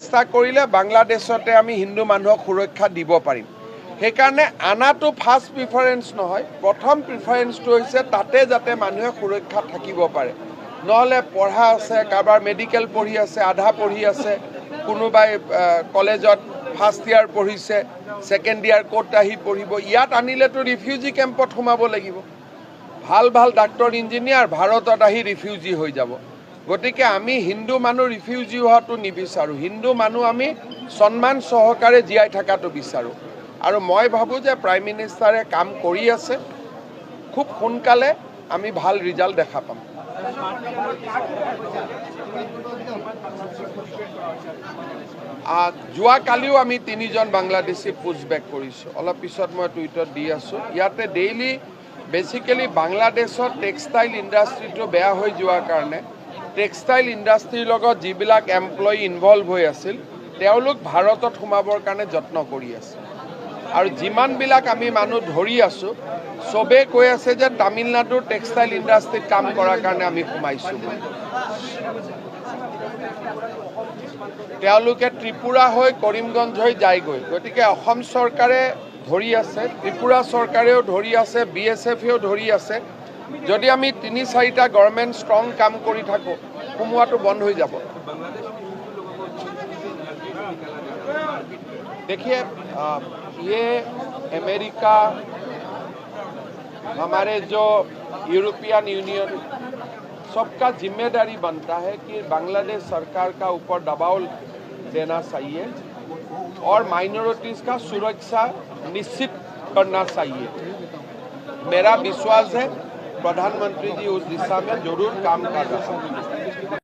চেষ্টা কৰিলে বাংলাদেশতে আমি হিন্দু মানুহক সুৰক্ষা দিব পাৰিম। সেইকাৰণে আনাটো ফাৰ্ষ্ট প্ৰিফাৰেঞ্চ নহয়, প্ৰথম প্ৰিফাৰেঞ্চটো হৈছে তাতে যাতে মানুহে সুৰক্ষা থাকিব পাৰে। নহ'লে পঢ়া আছে, কাৰোবাৰ মেডিকেল পঢ়ি আছে, আধা পঢ়ি আছে, কোনোবাই কলেজত ফাৰ্ষ্ট ইয়াৰ পঢ়িছে, ছেকেণ্ড ইয়াৰ ক'ত আহি পঢ়িব। ইয়াত আনিলেতো ৰিফিউজি কেম্পত সোমাব লাগিব। ভাল ভাল ডাক্তৰ ইঞ্জিনিয়াৰ ভাৰতত আহি ৰিফিউজি হৈ যাব। গতিকে আমি হিন্দু মানুহ ৰিফিউজি হোৱাটো নিবিচাৰোঁ। হিন্দু মানুহ আমি সন্মান সহকাৰে জীয়াই থকাটো বিচাৰোঁ। আৰু মই ভাবোঁ যে প্ৰাইম মিনিষ্টাৰে কাম কৰি আছে, খুব সোনকালে আমি ভাল ৰিজাল্ট দেখা পাম। যোৱাকালিও আমি 3জন বাংলাদেশী পুছবেক কৰিছোঁ। অলপ পিছত মই টুইটত দি আছোঁ। ইয়াতে ডেইলি বেচিকেলি বাংলাদেশত টেক্সটাইল ইণ্ডাষ্ট্ৰিটো বেয়া হৈ যোৱাৰ কাৰণে টেক্সটাইল ইণ্ডাষ্ট্ৰিৰ লগত যিবিলাক এমপ্লয়ি ইনভলভ হৈ আছিল তেওঁলোক ভাৰতত সোমাবৰ কাৰণে যত্ন কৰি আছে। আৰু যিমানবিলাক আমি মানুহ ধৰি আছোঁ চবেই কৈ আছে যে তামিলনাডুৰ টেক্সটাইল ইণ্ডাষ্ট্ৰিত কাম কৰাৰ কাৰণে আমি সোমাইছোঁ। তেওঁলোকে ত্ৰিপুৰা হৈ কৰিমগঞ্জ হৈ যায়গৈ। গতিকে অসম চৰকাৰে ধৰি আছে, ত্ৰিপুৰা চৰকাৰেও ধৰি আছে, BSFেও ধৰি আছে। যদি আমি 3-4টা গভৰ্ণমেণ্ট ষ্ট্ৰং কাম কৰি থাকোঁ সোমোৱাটো বন্ধ হৈ যাব। देखिए ये अमेरिका, हमारे जो यूरोपियन यूनियन, सबका जिम्मेदारी बनता है कि बांग्लादेश सरकार का ऊपर दबाव देना चाहिए और माइनॉरिटीज़ का सुरक्षा निश्चित करना चाहिए। मेरा विश्वास है प्रधानमंत्री जी उस दिशा में जरूर काम कर रहे हैं।